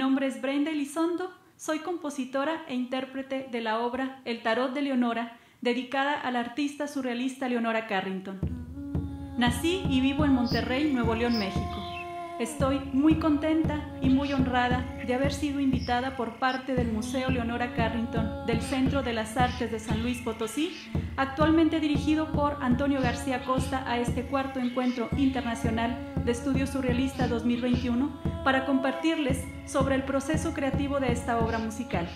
nombre es Brenda Elizondo, soy compositora e intérprete de la obra El Tarot de Leonora, dedicada a la artista surrealista Leonora Carrington. Nací y vivo en Monterrey, Nuevo León, México. Estoy muy contenta y muy honrada de haber sido invitada por parte del Museo Leonora Carrington del Centro de las Artes de San Luis Potosí, actualmente dirigido por Antonio García Costa, a este cuarto encuentro internacional de Estudio Surrealista 2021 para compartirles sobre el proceso creativo de esta obra musical.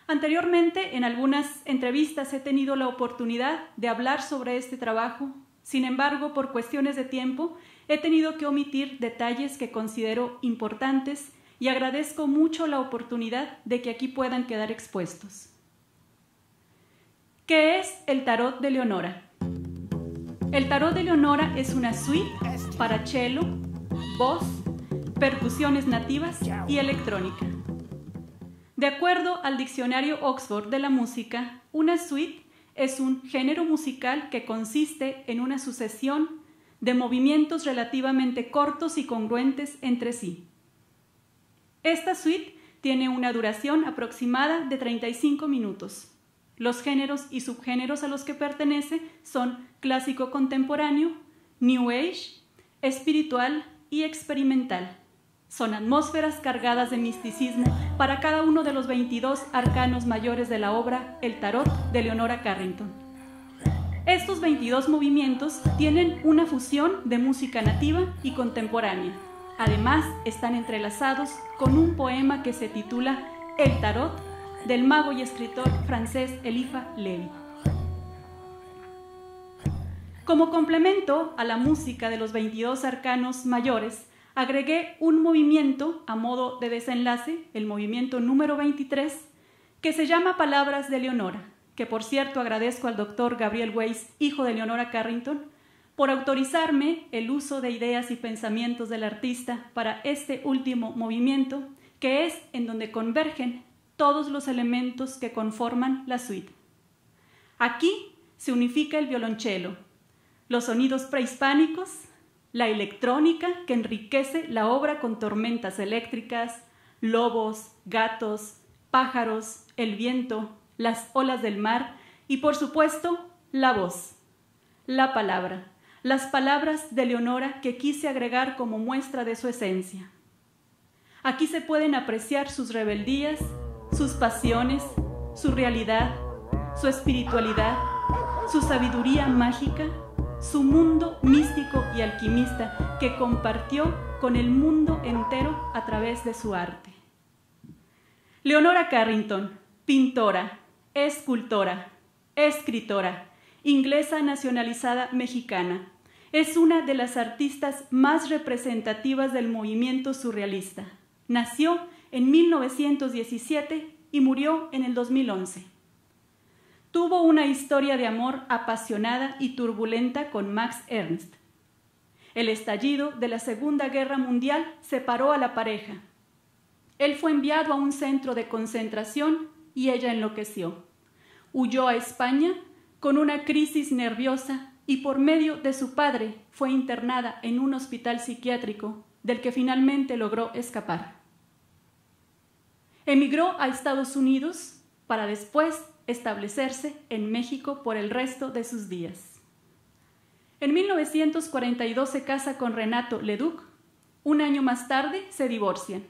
Anteriormente, en algunas entrevistas he tenido la oportunidad de hablar sobre este trabajo. Sin embargo, por cuestiones de tiempo, he tenido que omitir detalles que considero importantes y agradezco mucho la oportunidad de que aquí puedan quedar expuestos. ¿Qué es el Tarot de Leonora? El Tarot de Leonora es una suite para cello, voz, percusiones nativas y electrónica. De acuerdo al diccionario Oxford de la música, una suite es un género musical que consiste en una sucesión de movimientos relativamente cortos y congruentes entre sí. Esta suite tiene una duración aproximada de 35 minutos. Los géneros y subgéneros a los que pertenece son clásico contemporáneo, New Age, espiritual y experimental. Son atmósferas cargadas de misticismo para cada uno de los 22 arcanos mayores de la obra El Tarot de Leonora Carrington. Estos 22 movimientos tienen una fusión de música nativa y contemporánea. Además, están entrelazados con un poema que se titula El Tarot, del mago y escritor francés Eliphas Lévy. Como complemento a la música de los 22 arcanos mayores, agregué un movimiento a modo de desenlace, el movimiento número 23, que se llama Palabras de Leonora, que por cierto agradezco al doctor Gabriel Weiss, hijo de Leonora Carrington, por autorizarme el uso de ideas y pensamientos del artista para este último movimiento, que es en donde convergen todos los elementos que conforman la suite. Aquí se unifica el violonchelo, los sonidos prehispánicos, la electrónica que enriquece la obra con tormentas eléctricas, lobos, gatos, pájaros, el viento, las olas del mar y, por supuesto, la voz, la palabra, las palabras de Leonora que quise agregar como muestra de su esencia. Aquí se pueden apreciar sus rebeldías, sus pasiones, su realidad, su espiritualidad, su sabiduría mágica, su mundo místico y alquimista que compartió con el mundo entero a través de su arte. Leonora Carrington, pintora, escultora, escritora, inglesa nacionalizada mexicana, es una de las artistas más representativas del movimiento surrealista. Nació en 1917 y murió en el 2011. Tuvo una historia de amor apasionada y turbulenta con Max Ernst. El estallido de la Segunda Guerra Mundial separó a la pareja. Él fue enviado a un centro de concentración y ella enloqueció. Huyó a España con una crisis nerviosa y por medio de su padre fue internada en un hospital psiquiátrico del que finalmente logró escapar. Emigró a Estados Unidos para después establecerse en México por el resto de sus días. En 1942 se casa con Renato Leduc. Un año más tarde se divorcian.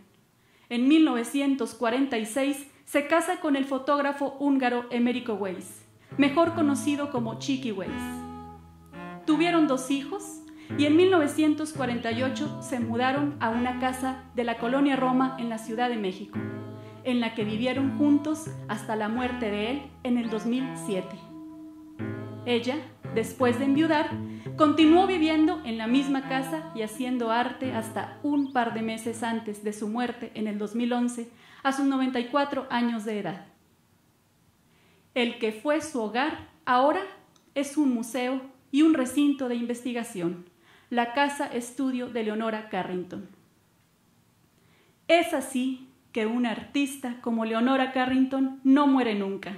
En 1946 se casa con el fotógrafo húngaro Emerico Weiss, mejor conocido como Chicky Weiss. Tuvieron 2 hijos y en 1948 se mudaron a una casa de la colonia Roma en la Ciudad de México, en la que vivieron juntos hasta la muerte de él en el 2007. Ella, después de enviudar, continuó viviendo en la misma casa y haciendo arte hasta un par de meses antes de su muerte en el 2011, a sus 94 años de edad. El que fue su hogar ahora es un museo y un recinto de investigación, la Casa Estudio de Leonora Carrington. Es así que una artista como Leonora Carrington no muere nunca.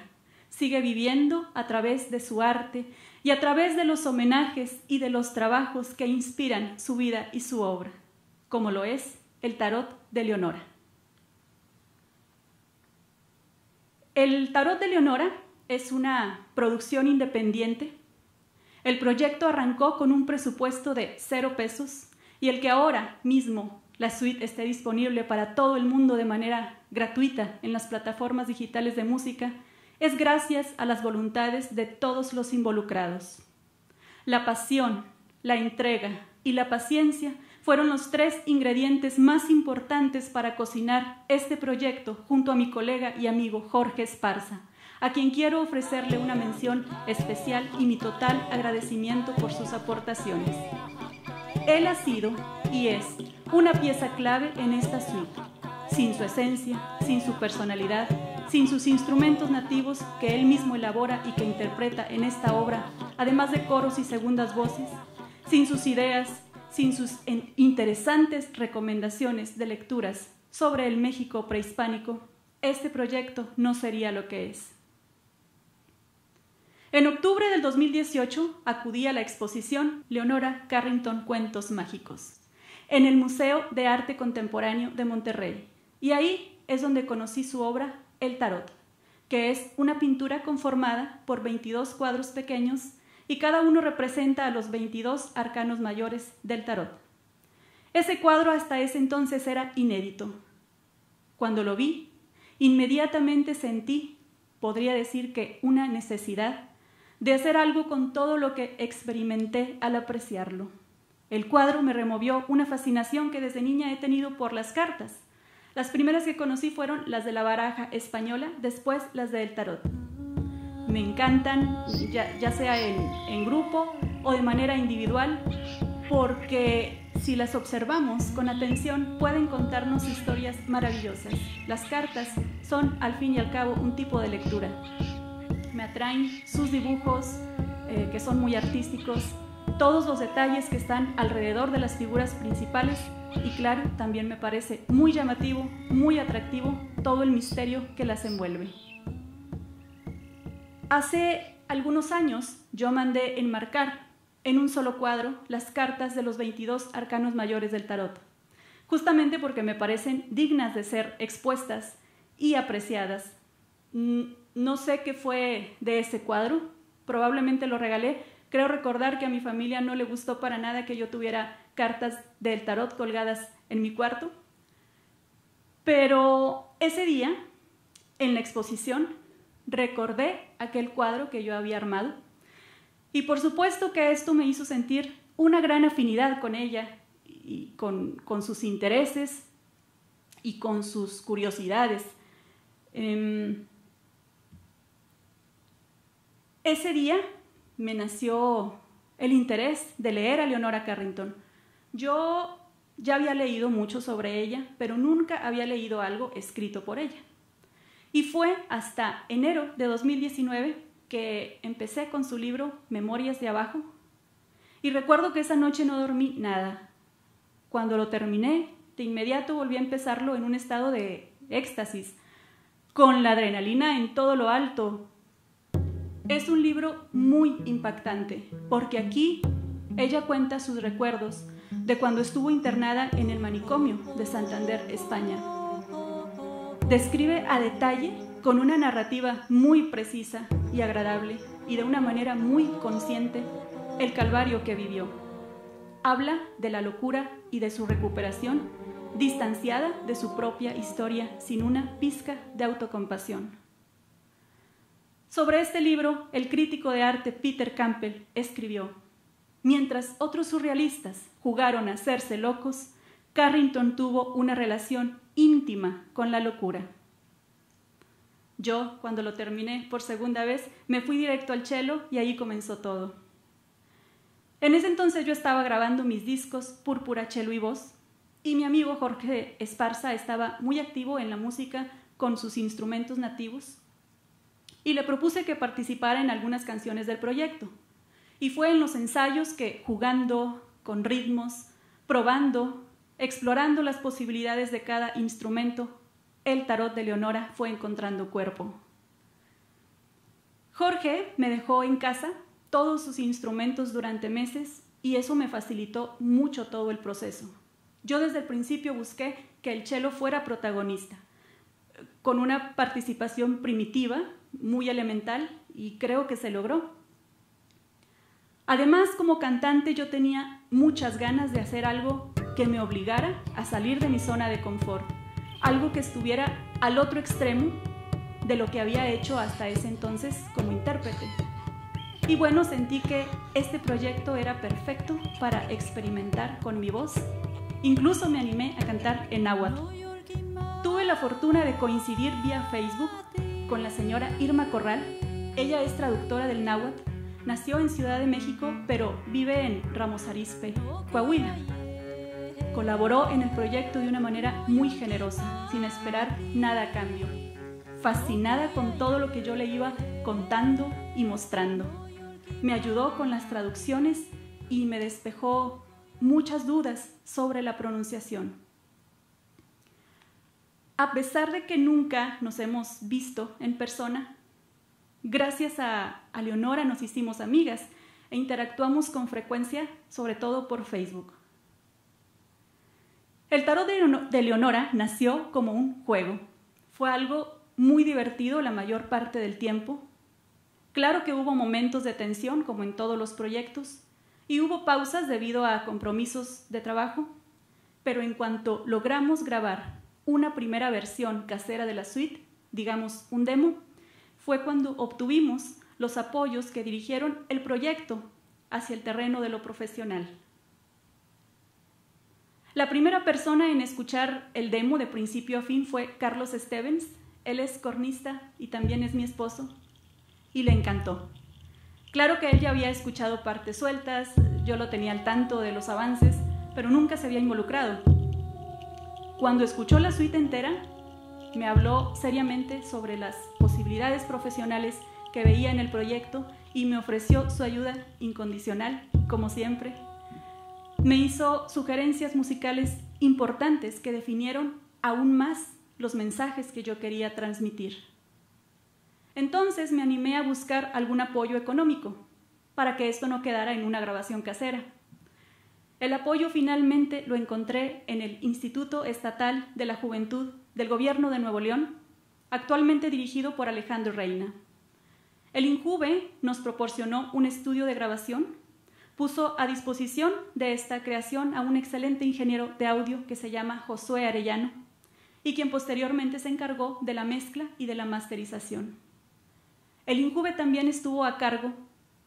Sigue viviendo a través de su arte y a través de los homenajes y de los trabajos que inspiran su vida y su obra, como lo es el Tarot de Leonora. El Tarot de Leonora es una producción independiente. El proyecto arrancó con un presupuesto de 0 pesos y el que ahora mismo la suite esté disponible para todo el mundo de manera gratuita en las plataformas digitales de música es gracias a las voluntades de todos los involucrados. La pasión, la entrega y la paciencia fueron los 3 ingredientes más importantes para cocinar este proyecto junto a mi colega y amigo Jorge Esparza, a quien quiero ofrecerle una mención especial y mi total agradecimiento por sus aportaciones. Él ha sido y es una pieza clave en esta suite. Sin su esencia, sin su personalidad, sin sus instrumentos nativos que él mismo elabora y que interpreta en esta obra, además de coros y segundas voces, sin sus ideas, sin sus interesantes recomendaciones de lecturas sobre el México prehispánico, este proyecto no sería lo que es. En octubre del 2018 acudí a la exposición Leonora Carrington Cuentos Mágicos en el Museo de Arte Contemporáneo de Monterrey, y ahí es donde conocí su obra El Tarot, que es una pintura conformada por 22 cuadros pequeños y cada uno representa a los 22 arcanos mayores del tarot. Ese cuadro hasta ese entonces era inédito. Cuando lo vi, inmediatamente sentí, podría decir que una necesidad, de hacer algo con todo lo que experimenté al apreciarlo. El cuadro me removió una fascinación que desde niña he tenido por las cartas. Las primeras que conocí fueron las de la baraja española, después las del tarot. Me encantan, ya sea en grupo o de manera individual, porque si las observamos con atención pueden contarnos historias maravillosas. Las cartas son, al fin y al cabo, un tipo de lectura. Me atraen sus dibujos, que son muy artísticos, todos los detalles que están alrededor de las figuras principales y, claro, también me parece muy llamativo, muy atractivo todo el misterio que las envuelve. Hace algunos años yo mandé enmarcar en un solo cuadro las cartas de los 22 arcanos mayores del tarot, justamente porque me parecen dignas de ser expuestas y apreciadas. No sé qué fue de ese cuadro, probablemente lo regalé. Creo recordar que a mi familia no le gustó para nada que yo tuviera cartas del tarot colgadas en mi cuarto, pero ese día, en la exposición, recordé aquel cuadro que yo había armado y por supuesto que esto me hizo sentir una gran afinidad con ella y con sus intereses y con sus curiosidades. Ese día me nació el interés de leer a Leonora Carrington. Yo ya había leído mucho sobre ella, pero nunca había leído algo escrito por ella. Y fue hasta enero de 2019 que empecé con su libro Memorias de Abajo. Y recuerdo que esa noche no dormí nada. Cuando lo terminé, de inmediato volví a empezarlo en un estado de éxtasis, con la adrenalina en todo lo alto. Es un libro muy impactante, porque aquí ella cuenta sus recuerdos de cuando estuvo internada en el manicomio de Santander, España. Describe a detalle, con una narrativa muy precisa y agradable, y de una manera muy consciente, el calvario que vivió. Habla de la locura y de su recuperación, distanciada de su propia historia, sin una pizca de autocompasión. Sobre este libro, el crítico de arte Peter Campbell escribió: mientras otros surrealistas jugaron a hacerse locos, Carrington tuvo una relación íntima con la locura. Yo, cuando lo terminé por segunda vez, me fui directo al cello y ahí comenzó todo. En ese entonces yo estaba grabando mis discos Púrpura, Cello y Voz, y mi amigo Jorge Esparza estaba muy activo en la música con sus instrumentos nativos, y le propuse que participara en algunas canciones del proyecto. Y fue en los ensayos que, jugando con ritmos, probando, explorando las posibilidades de cada instrumento, el tarot de Leonora fue encontrando cuerpo. Jorge me dejó en casa todos sus instrumentos durante meses y eso me facilitó mucho todo el proceso. Yo desde el principio busqué que el cello fuera protagonista. con una participación primitiva, muy elemental, y creo que se logró. Además, como cantante, yo tenía muchas ganas de hacer algo que me obligara a salir de mi zona de confort, algo que estuviera al otro extremo de lo que había hecho hasta ese entonces como intérprete. Y bueno, sentí que este proyecto era perfecto para experimentar con mi voz. Incluso me animé a cantar en náhuatl. Tuve la fortuna de coincidir vía Facebook con la señora Irma Corral. Ella es traductora del náhuatl, nació en Ciudad de México, pero vive en Ramos Arizpe, Coahuila. Colaboró en el proyecto de una manera muy generosa, sin esperar nada a cambio, fascinada con todo lo que yo le iba contando y mostrando. Me ayudó con las traducciones y me despejó muchas dudas sobre la pronunciación. A pesar de que nunca nos hemos visto en persona, gracias a Leonora nos hicimos amigas e interactuamos con frecuencia, sobre todo por Facebook. El tarot de Leonora nació como un juego. Fue algo muy divertido la mayor parte del tiempo. Claro que hubo momentos de tensión, como en todos los proyectos, y hubo pausas debido a compromisos de trabajo, pero en cuanto logramos grabar una primera versión casera de la suite, digamos un demo, fue cuando obtuvimos los apoyos que dirigieron el proyecto hacia el terreno de lo profesional. La primera persona en escuchar el demo de principio a fin fue Carlos Stevens. Él es cornista y también es mi esposo, y le encantó. Claro que él ya había escuchado partes sueltas, yo lo tenía al tanto de los avances, pero nunca se había involucrado. Cuando escuchó la suite entera, me habló seriamente sobre las posibilidades profesionales que veía en el proyecto y me ofreció su ayuda incondicional, como siempre. Me hizo sugerencias musicales importantes que definieron aún más los mensajes que yo quería transmitir. Entonces me animé a buscar algún apoyo económico para que esto no quedara en una grabación casera. El apoyo finalmente lo encontré en el Instituto Estatal de la Juventud del Gobierno de Nuevo León, actualmente dirigido por Alejandro Reina. El INJUVE nos proporcionó un estudio de grabación, puso a disposición de esta creación a un excelente ingeniero de audio que se llama Josué Arellano, y quien posteriormente se encargó de la mezcla y de la masterización. El INJUVE también estuvo a cargo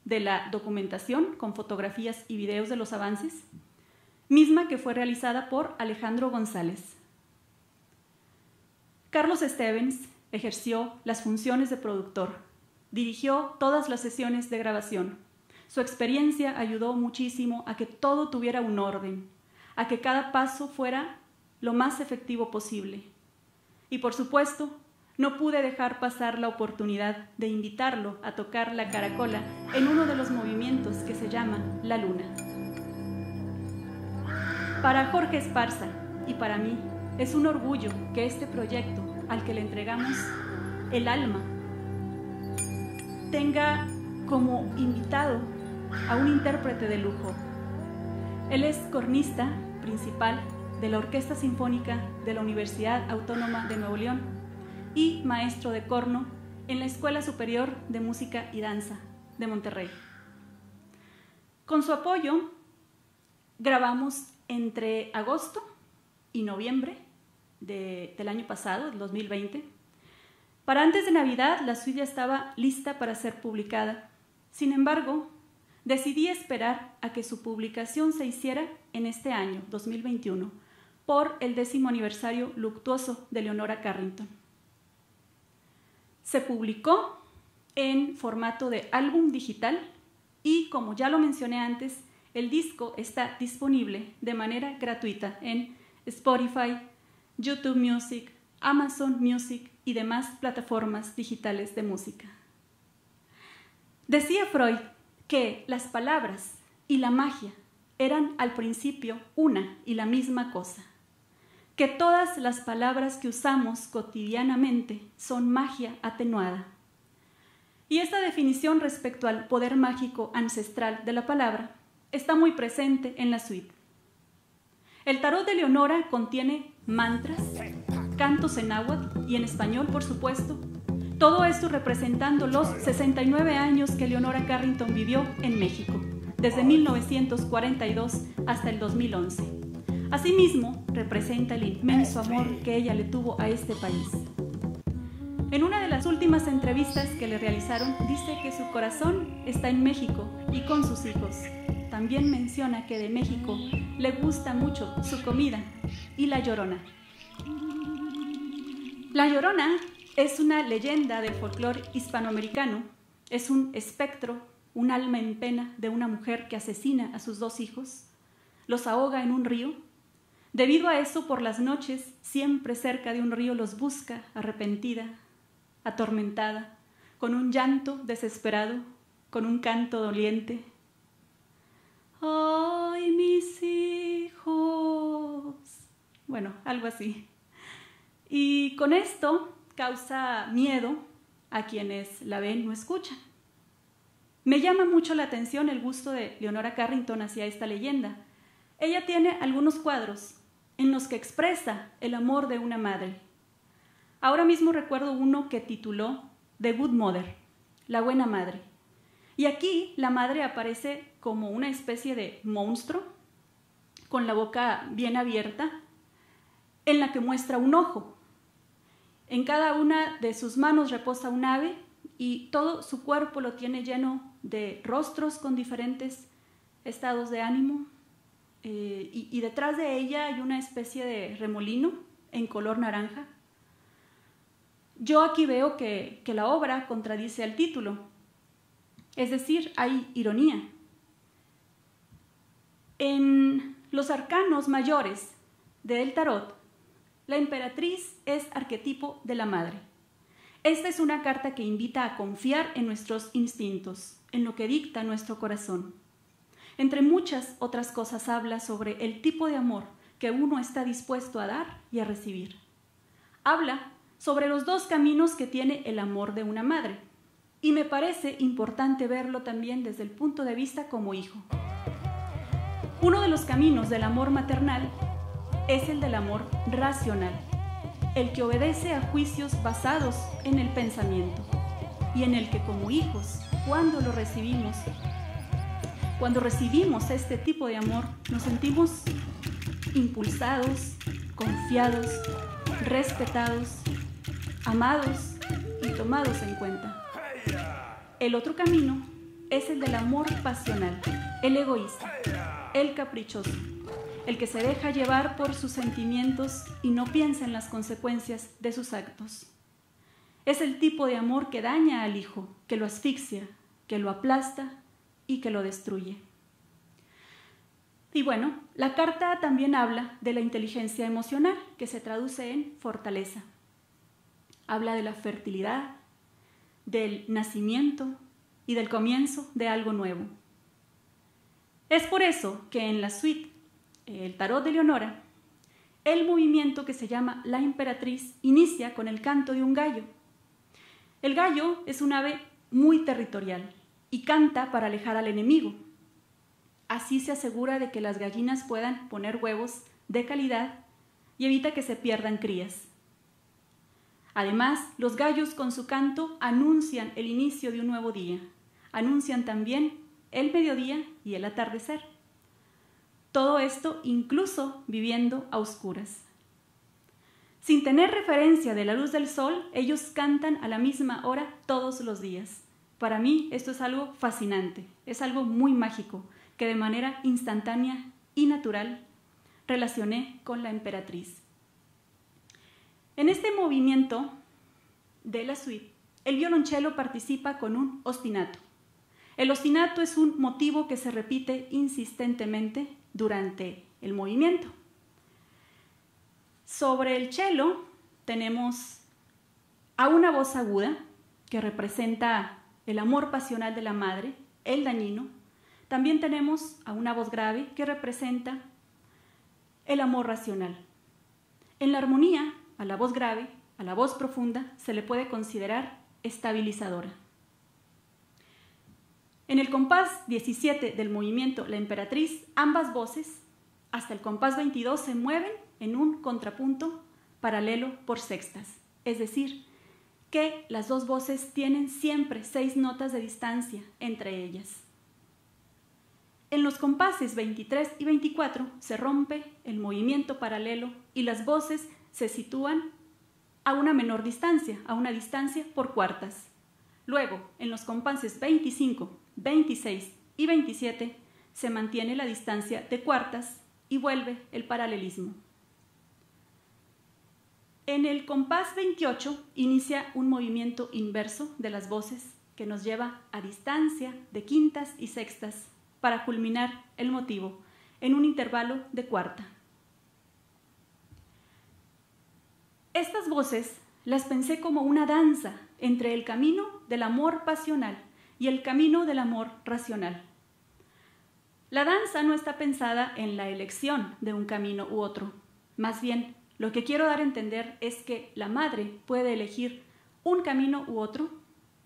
de la documentación con fotografías y videos de los avances, misma que fue realizada por Alejandro González. Carlos Stevens ejerció las funciones de productor, dirigió todas las sesiones de grabación. Su experiencia ayudó muchísimo a que todo tuviera un orden, a que cada paso fuera lo más efectivo posible. Y por supuesto, no pude dejar pasar la oportunidad de invitarlo a tocar la caracola en uno de los movimientos que se llama La Luna. Para Jorge Esparza y para mí es un orgullo que este proyecto al que le entregamos el alma tenga como invitado a un intérprete de lujo. Él es cornista principal de la Orquesta Sinfónica de la Universidad Autónoma de Nuevo León y maestro de corno en la Escuela Superior de Música y Danza de Monterrey. Con su apoyo grabamos entre agosto y noviembre del año pasado, el 2020. Para antes de Navidad la suite ya estaba lista para ser publicada. Sin embargo, decidí esperar a que su publicación se hiciera en este año, 2021, por el 10º aniversario luctuoso de Leonora Carrington. Se publicó en formato de álbum digital y, como ya lo mencioné antes, el disco está disponible de manera gratuita en Spotify, YouTube Music, Amazon Music y demás plataformas digitales de música. Decía Freud que las palabras y la magia eran al principio una y la misma cosa, que todas las palabras que usamos cotidianamente son magia atenuada. Y esta definición respecto al poder mágico ancestral de la palabra está muy presente en la suite. El tarot de Leonora contiene mantras, cantos en náhuatl y en español, por supuesto. Todo esto representando los 69 años que Leonora Carrington vivió en México, desde 1942 hasta el 2011. Asimismo, representa el inmenso amor que ella le tuvo a este país. En una de las últimas entrevistas que le realizaron, dice que su corazón está en México y con sus hijos. También menciona que de México le gusta mucho su comida y La Llorona. La Llorona es una leyenda del folclore hispanoamericano. Es un espectro, un alma en pena de una mujer que asesina a sus 2 hijos, los ahoga en un río. Debido a eso, por las noches, siempre cerca de un río los busca, arrepentida, atormentada, con un llanto desesperado, con un canto doliente. ¡Ay, mis hijos! Bueno, algo así. Y con esto causa miedo a quienes la ven o escuchan. Me llama mucho la atención el gusto de Leonora Carrington hacia esta leyenda. Ella tiene algunos cuadros en los que expresa el amor de una madre. Ahora mismo recuerdo uno que tituló The Good Mother, la buena madre. Y aquí la madre aparece como una especie de monstruo, con la boca bien abierta, en la que muestra un ojo. En cada una de sus manos reposa un ave y todo su cuerpo lo tiene lleno de rostros con diferentes estados de ánimo. Y detrás de ella hay una especie de remolino en color naranja. Yo aquí veo que la obra contradice al título, es decir, hay ironía. En los arcanos mayores del tarot, la emperatriz es arquetipo de la madre. Esta es una carta que invita a confiar en nuestros instintos, en lo que dicta nuestro corazón. Entre muchas otras cosas habla sobre el tipo de amor que uno está dispuesto a dar y a recibir. Habla sobre los 2 caminos que tiene el amor de una madre, y me parece importante verlo también desde el punto de vista como hijo. Uno de los caminos del amor maternal es el del amor racional, el que obedece a juicios basados en el pensamiento, y en el que como hijos, cuando recibimos este tipo de amor, nos sentimos impulsados, confiados, respetados, amados y tomados en cuenta. El otro camino es el del amor pasional, el egoísta, el caprichoso, el que se deja llevar por sus sentimientos y no piensa en las consecuencias de sus actos. Es el tipo de amor que daña al hijo, que lo asfixia, que lo aplasta y que lo destruye. Y bueno, la carta también habla de la inteligencia emocional, que se traduce en fortaleza. Habla de la fertilidad, del nacimiento y del comienzo de algo nuevo. Es por eso que en la suite, el tarot de Leonora, el movimiento que se llama La Emperatriz inicia con el canto de un gallo. El gallo es un ave muy territorial y canta para alejar al enemigo. Así se asegura de que las gallinas puedan poner huevos de calidad y evita que se pierdan crías. Además, los gallos con su canto anuncian el inicio de un nuevo día. Anuncian también el mediodía y el atardecer. Todo esto incluso viviendo a oscuras. Sin tener referencia de la luz del sol, ellos cantan a la misma hora todos los días. Para mí esto es algo fascinante, es algo muy mágico, que de manera instantánea y natural relacioné con la emperatriz. En este movimiento de la suite, el violonchelo participa con un ostinato. El ostinato es un motivo que se repite insistentemente durante el movimiento. Sobre el cello tenemos a una voz aguda que representa el amor pasional de la madre, el dañino. También tenemos a una voz grave que representa el amor racional. En la armonía, a la voz grave, a la voz profunda, se le puede considerar estabilizadora. En el compás 17 del movimiento La Emperatriz, ambas voces, hasta el compás 22, se mueven en un contrapunto paralelo por sextas, es decir, que las dos voces tienen siempre 6 notas de distancia entre ellas. En los compases 23 y 24 se rompe el movimiento paralelo y las voces se sitúan a una menor distancia, a una distancia por cuartas. Luego, en los compases 25, 26 y 27 se mantiene la distancia de cuartas y vuelve el paralelismo. En el compás 28 inicia un movimiento inverso de las voces que nos lleva a distancia de quintas y sextas para culminar el motivo en un intervalo de cuarta. Estas voces las pensé como una danza entre el camino del amor pasional y el camino del amor racional. La danza no está pensada en la elección de un camino u otro. Más bien, lo que quiero dar a entender es que la madre puede elegir un camino u otro,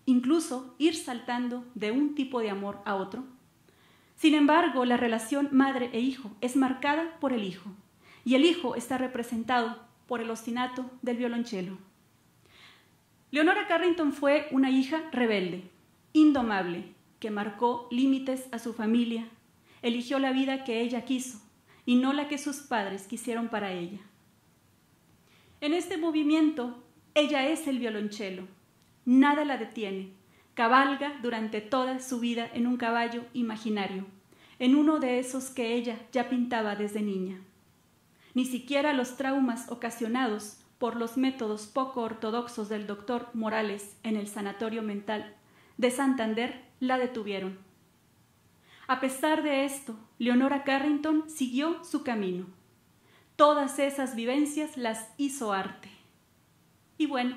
incluso ir saltando de un tipo de amor a otro. Sin embargo, la relación madre e hijo es marcada por el hijo, y el hijo está representado por el ostinato del violonchelo. Leonora Carrington fue una hija rebelde, indomable, que marcó límites a su familia, eligió la vida que ella quiso y no la que sus padres quisieron para ella. En este movimiento, ella es el violonchelo, nada la detiene, cabalga durante toda su vida en un caballo imaginario, en uno de esos que ella ya pintaba desde niña. Ni siquiera los traumas ocasionados por los métodos poco ortodoxos del doctor Morales en el Sanatorio Mental de Santander la detuvieron. A pesar de esto, Leonora Carrington siguió su camino. Todas esas vivencias las hizo arte. Y bueno,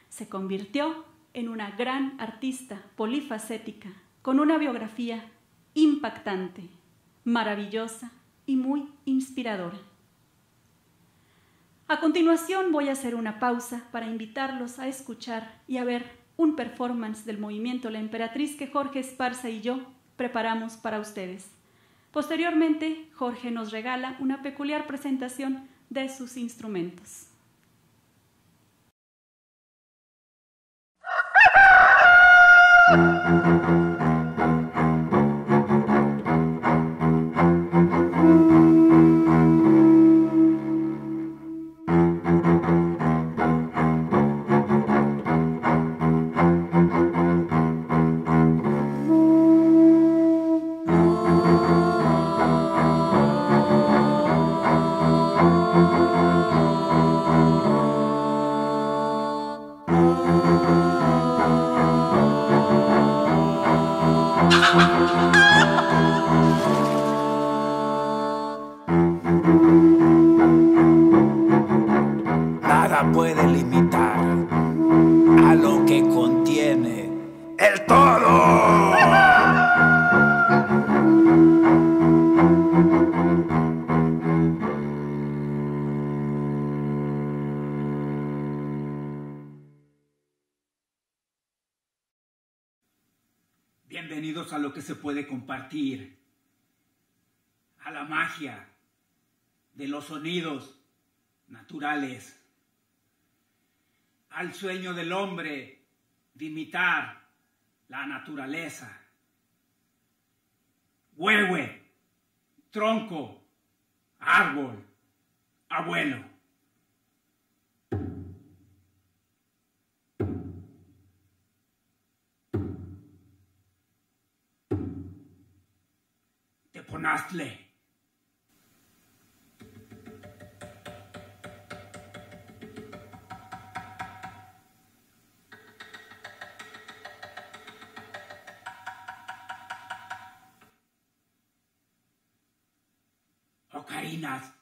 se convirtió en una gran artista polifacética, con una biografía impactante, maravillosa y muy inspiradora. A continuación voy a hacer una pausa para invitarlos a escuchar y a ver un performance del movimiento La Emperatriz que Jorge Esparza y yo preparamos para ustedes. Posteriormente, Jorge nos regala una peculiar presentación de sus instrumentos. Nada puede limitar a lo que contiene el todo. Bienvenidos a lo que se puede compartir, a la magia de los sonidos naturales, al sueño del hombre de imitar la naturaleza. Huehue, tronco, árbol, abuelo. Teponaztle. Ocarinas.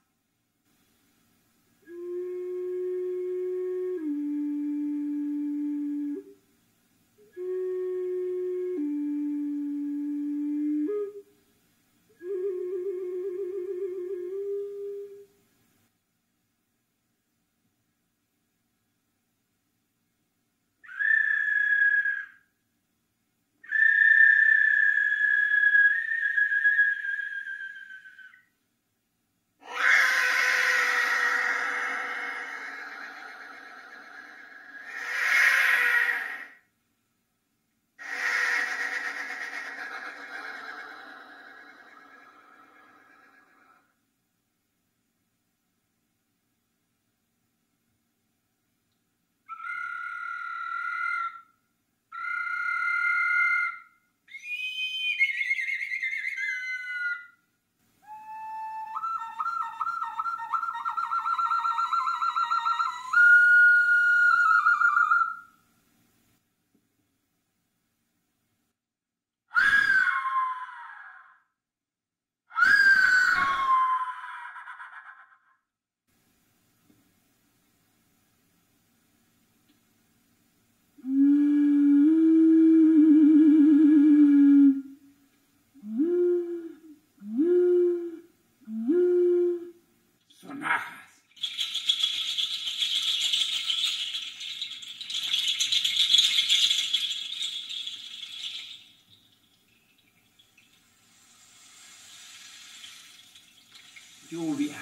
lluvia.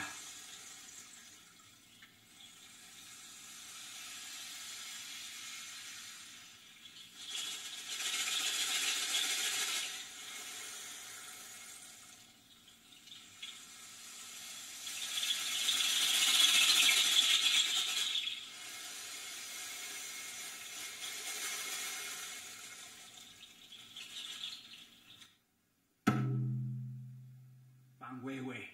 Panhuehue,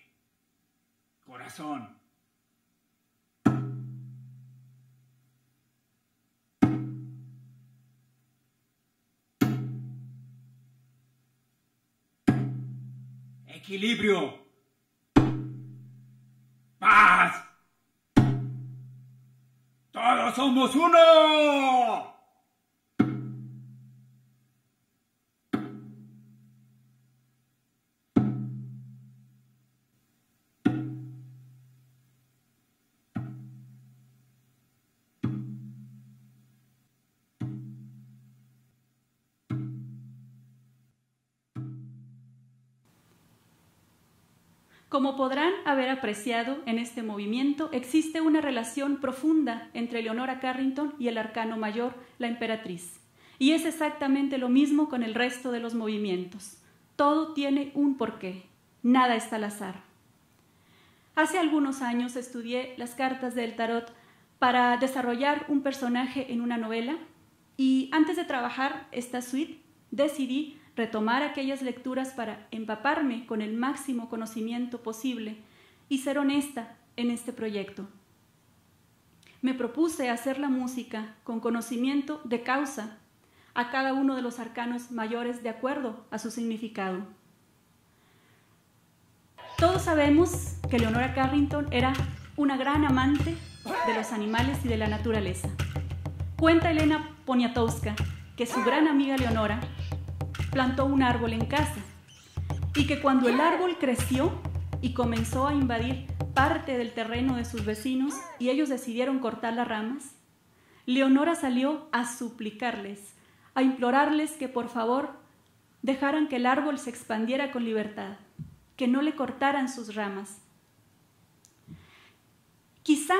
corazón. Equilibrio. Paz. Todos somos uno. Como podrán haber apreciado en este movimiento, existe una relación profunda entre Leonora Carrington y el arcano mayor, la emperatriz. Y es exactamente lo mismo con el resto de los movimientos. Todo tiene un porqué, nada está al azar. Hace algunos años estudié las cartas del tarot para desarrollar un personaje en una novela y antes de trabajar esta suite decidí retomar aquellas lecturas para empaparme con el máximo conocimiento posible y ser honesta en este proyecto. Me propuse hacer la música con conocimiento de causa a cada uno de los arcanos mayores de acuerdo a su significado. Todos sabemos que Leonora Carrington era una gran amante de los animales y de la naturaleza. Cuenta Elena Poniatowska que su gran amiga Leonora plantó un árbol en casa y que cuando el árbol creció y comenzó a invadir parte del terreno de sus vecinos y ellos decidieron cortar las ramas, Leonora salió a suplicarles, a implorarles que por favor dejaran que el árbol se expandiera con libertad, que no le cortaran sus ramas. Quizá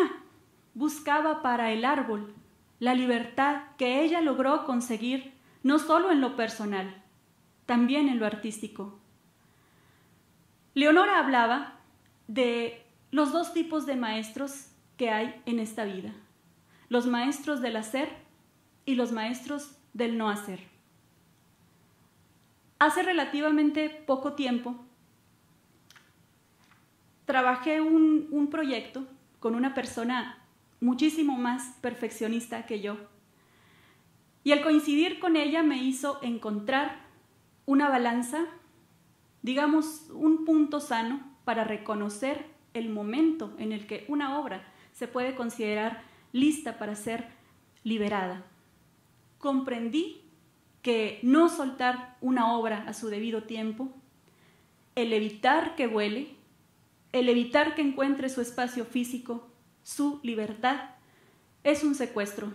buscaba para el árbol la libertad que ella logró conseguir no solo en lo personal, también en lo artístico. Leonora hablaba de los dos tipos de maestros que hay en esta vida, los maestros del hacer y los maestros del no hacer. Hace relativamente poco tiempo trabajé un proyecto con una persona muchísimo más perfeccionista que yo, y al coincidir con ella me hizo encontrar una balanza, digamos, un punto sano para reconocer el momento en el que una obra se puede considerar lista para ser liberada. Comprendí que no soltar una obra a su debido tiempo, el evitar que vuele, el evitar que encuentre su espacio físico, su libertad, es un secuestro.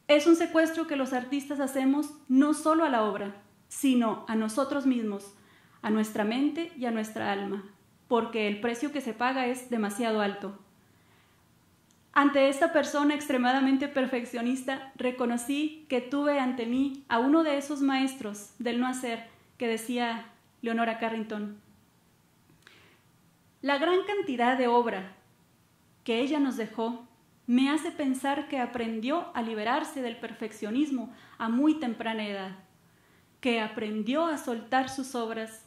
Es un secuestro que los artistas hacemos no solo a la obra, sino a nosotros mismos, a nuestra mente y a nuestra alma, porque el precio que se paga es demasiado alto. Ante esta persona extremadamente perfeccionista, reconocí que tuve ante mí a uno de esos maestros del no hacer que decía Leonora Carrington. La gran cantidad de obra que ella nos dejó me hace pensar que aprendió a liberarse del perfeccionismo a muy temprana edad, que aprendió a soltar sus obras,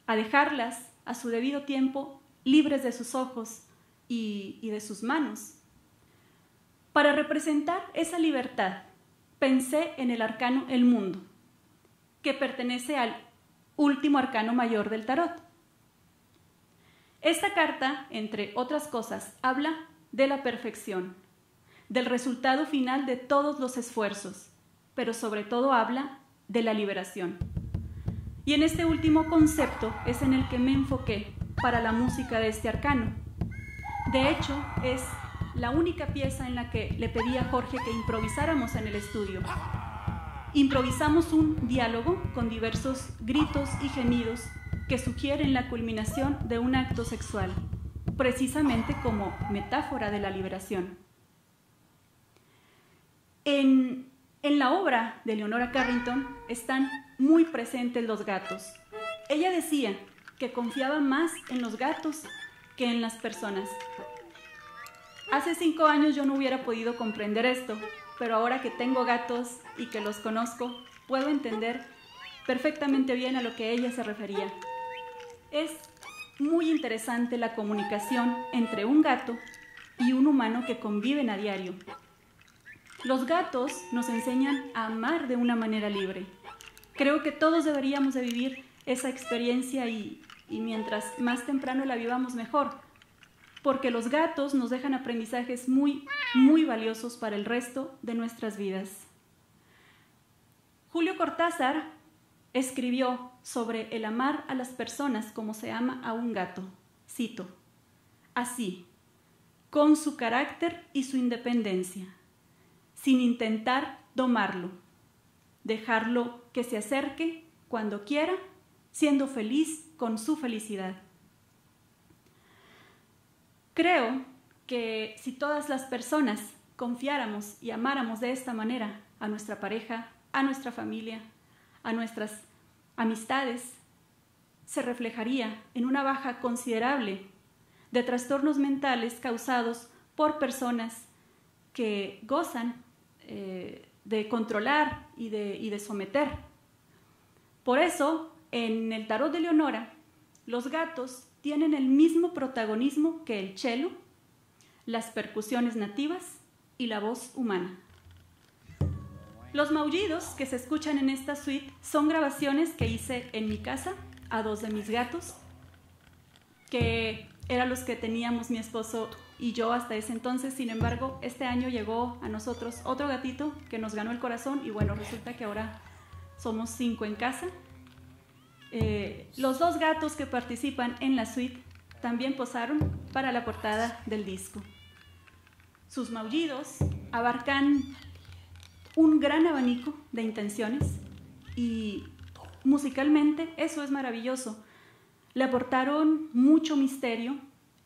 a dejarlas a su debido tiempo libres de sus ojos y de sus manos. Para representar esa libertad, pensé en el arcano El Mundo, que pertenece al último arcano mayor del tarot. Esta carta, entre otras cosas, habla de la perfección, del resultado final de todos los esfuerzos, pero sobre todo habla de la liberación. Y en este último concepto es en el que me enfoqué para la música de este arcano. De hecho, es la única pieza en la que le pedí a Jorge que improvisáramos en el estudio. Improvisamos un diálogo con diversos gritos y gemidos que sugieren la culminación de un acto sexual. precisamente como metáfora de la liberación. En la obra de Leonora Carrington están muy presentes los gatos. Ella decía que confiaba más en los gatos que en las personas. Hace 5 años yo no hubiera podido comprender esto, pero ahora que tengo gatos y que los conozco, puedo entender perfectamente bien a lo que ella se refería. Es muy interesante la comunicación entre un gato y un humano que conviven a diario. Los gatos nos enseñan a amar de una manera libre. Creo que todos deberíamos de vivir esa experiencia y mientras más temprano la vivamos mejor, porque los gatos nos dejan aprendizajes muy, muy valiosos para el resto de nuestras vidas. Julio Cortázar escribió sobre el amar a las personas como se ama a un gato. Cito: así, con su carácter y su independencia, sin intentar domarlo, dejarlo que se acerque cuando quiera, siendo feliz con su felicidad. Creo que si todas las personas confiáramos y amáramos de esta manera a nuestra pareja, a nuestra familia, a nuestras amistades, se reflejaría en una baja considerable de trastornos mentales causados por personas que gozan de controlar y de someter. Por eso, en el tarot de Leonora, los gatos tienen el mismo protagonismo que el cello, las percusiones nativas y la voz humana. Los maullidos que se escuchan en esta suite son grabaciones que hice en mi casa a 2 de mis gatos, que eran los que teníamos mi esposo y yo hasta ese entonces. Sin embargo, este año llegó a nosotros otro gatito que nos ganó el corazón y bueno, resulta que ahora somos 5 en casa. Los 2 gatos que participan en la suite también posaron para la portada del disco. Sus maullidos abarcan un gran abanico de intenciones y musicalmente eso es maravilloso. Le aportaron mucho misterio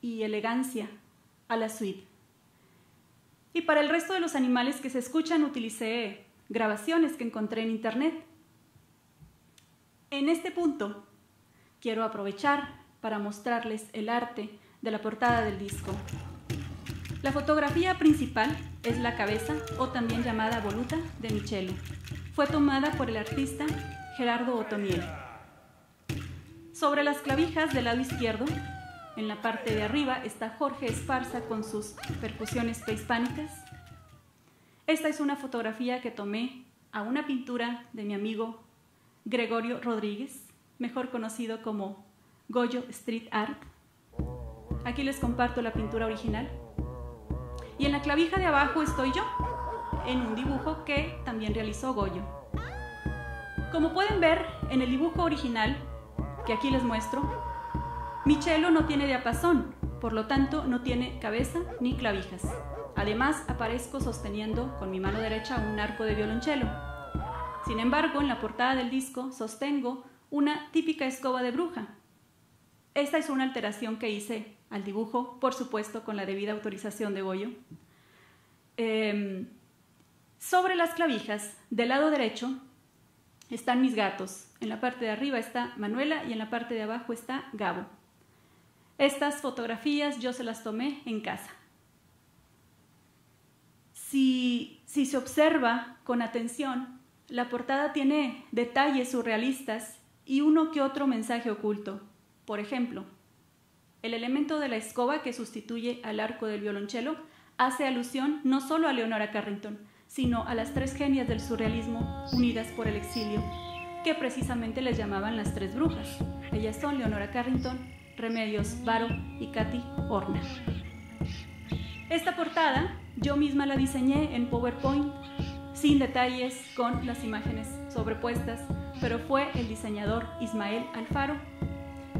y elegancia a la suite. Y para el resto de los animales que se escuchan utilicé grabaciones que encontré en internet. En este punto quiero aprovechar para mostrarles el arte de la portada del disco. La fotografía principal es la cabeza, o también llamada voluta, de Michelo. Fue tomada por el artista Gerardo Otoniel. Sobre las clavijas del lado izquierdo, en la parte de arriba, está Jorge Esparza con sus percusiones prehispánicas. Esta es una fotografía que tomé a una pintura de mi amigo Gregorio Rodríguez, mejor conocido como Goyo Street Art. Aquí les comparto la pintura original. Y en la clavija de abajo estoy yo, en un dibujo que también realizó Goyo. Como pueden ver en el dibujo original, que aquí les muestro, Michelo no tiene diapasón, por lo tanto no tiene cabeza ni clavijas. Además, aparezco sosteniendo con mi mano derecha un arco de violonchelo. Sin embargo, en la portada del disco sostengo una típica escoba de bruja. Esta es una alteración que hice al dibujo, por supuesto con la debida autorización de Goyo. Sobre las clavijas, del lado derecho, están mis gatos. En la parte de arriba está Manuela y en la parte de abajo está Gabo. Estas fotografías yo se las tomé en casa. Si se observa con atención, la portada tiene detalles surrealistas y uno que otro mensaje oculto. Por ejemplo, el elemento de la escoba que sustituye al arco del violonchelo hace alusión no solo a Leonora Carrington, sino a las 3 genias del surrealismo unidas por el exilio, que precisamente les llamaban las 3 brujas. Ellas son Leonora Carrington, Remedios Varo y Katy Horner. Esta portada yo misma la diseñé en PowerPoint, sin detalles, con las imágenes sobrepuestas, pero fue el diseñador Ismael Alfaro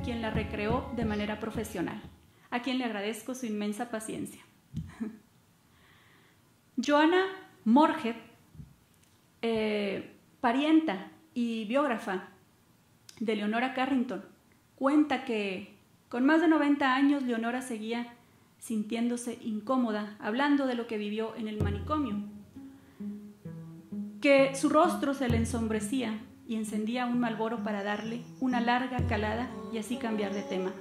quien la recreó de manera profesional, a quien le agradezco su inmensa paciencia. Joana Morget, parienta y biógrafa de Leonora Carrington, cuenta que Con más de 90 años, Leonora seguía sintiéndose incómoda, hablando de lo que vivió en el manicomio, que su rostro se le ensombrecía y encendía un Marlboro para darle una larga calada y así cambiar de tema.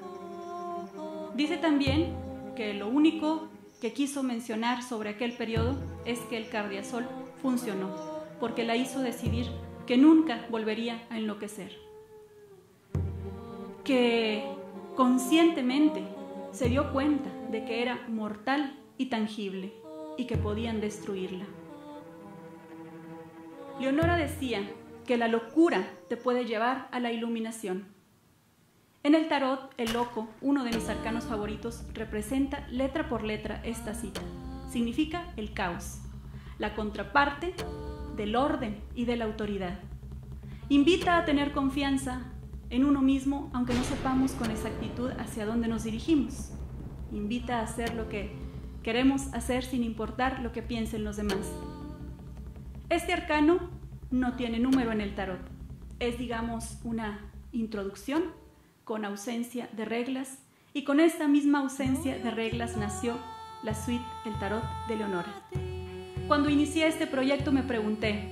Dice también que lo único que quiso mencionar sobre aquel periodo es que el Cardiazol funcionó, porque la hizo decidir que nunca volvería a enloquecer. Que conscientemente se dio cuenta de que era mortal y tangible y que podían destruirla. Leonora decía que la locura te puede llevar a la iluminación. En el tarot, el loco, uno de mis arcanos favoritos, representa letra por letra esta cita. Significa el caos, la contraparte del orden y de la autoridad. Invita a tener confianza en uno mismo, aunque no sepamos con exactitud hacia dónde nos dirigimos. Invita a hacer lo que queremos hacer sin importar lo que piensen los demás. Este arcano no tiene número en el tarot. Es, digamos, una introducción con ausencia de reglas, y con esta misma ausencia de reglas nació la suite El Tarot de Leonora. Cuando inicié este proyecto me pregunté,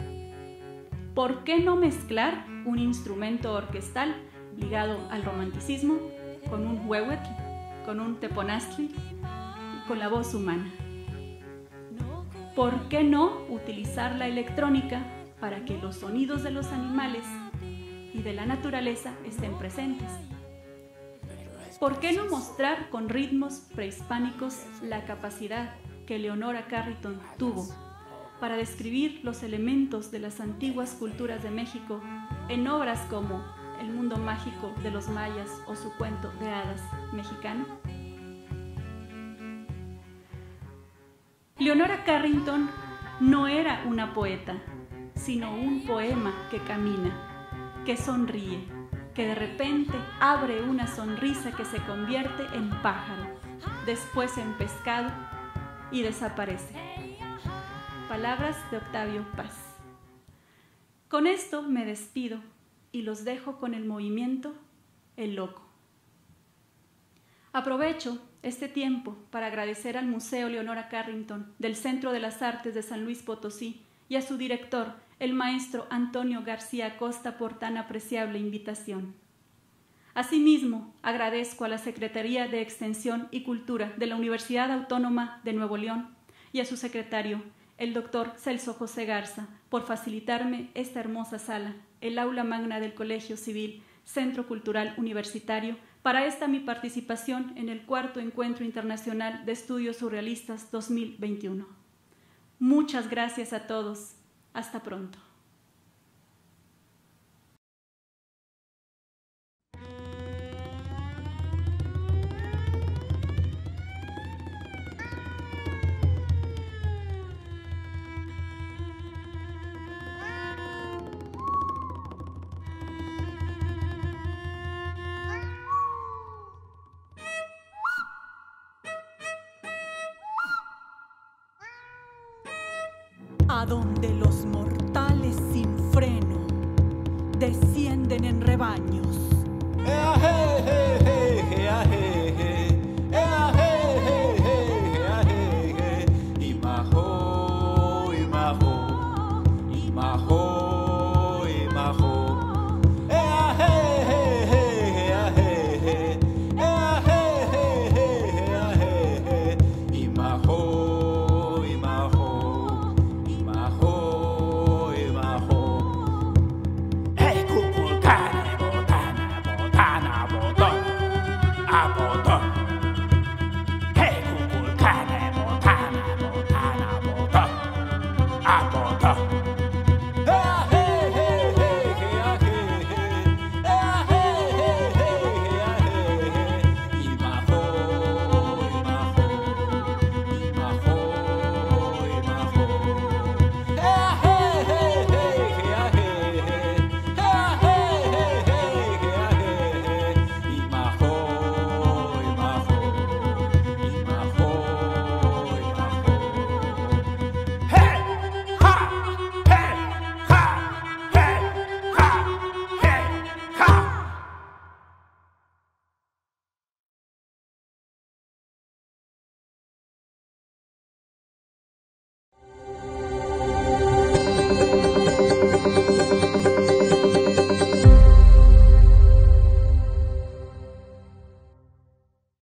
¿por qué no mezclar un instrumento orquestal ligado al romanticismo con un huehuetl, con un teponaztli y con la voz humana? ¿Por qué no utilizar la electrónica para que los sonidos de los animales y de la naturaleza estén presentes? ¿Por qué no mostrar con ritmos prehispánicos la capacidad que Leonora Carrington tuvo para describir los elementos de las antiguas culturas de México en obras como El mundo mágico de los mayas o su cuento de hadas mexicano? Leonora Carrington no era una poeta, sino un poema que camina, que sonríe, que de repente abre una sonrisa que se convierte en pájaro, después en pescado y desaparece. Palabras de Octavio Paz. Con esto me despido y los dejo con el movimiento El Loco. Aprovecho este tiempo para agradecer al Museo Leonora Carrington del Centro de las Artes de San Luis Potosí y a su director, el maestro Antonio García Acosta, por tan apreciable invitación. Asimismo, agradezco a la Secretaría de Extensión y Cultura de la Universidad Autónoma de Nuevo León y a su secretario, el doctor Celso José Garza, por facilitarme esta hermosa sala, el aula magna del Colegio Civil, Centro Cultural Universitario, para esta mi participación en el 4º Encuentro Internacional de Estudios Surrealistas 2021. Muchas gracias a todos. Hasta pronto. A donde los mortales sin freno descienden en rebaño,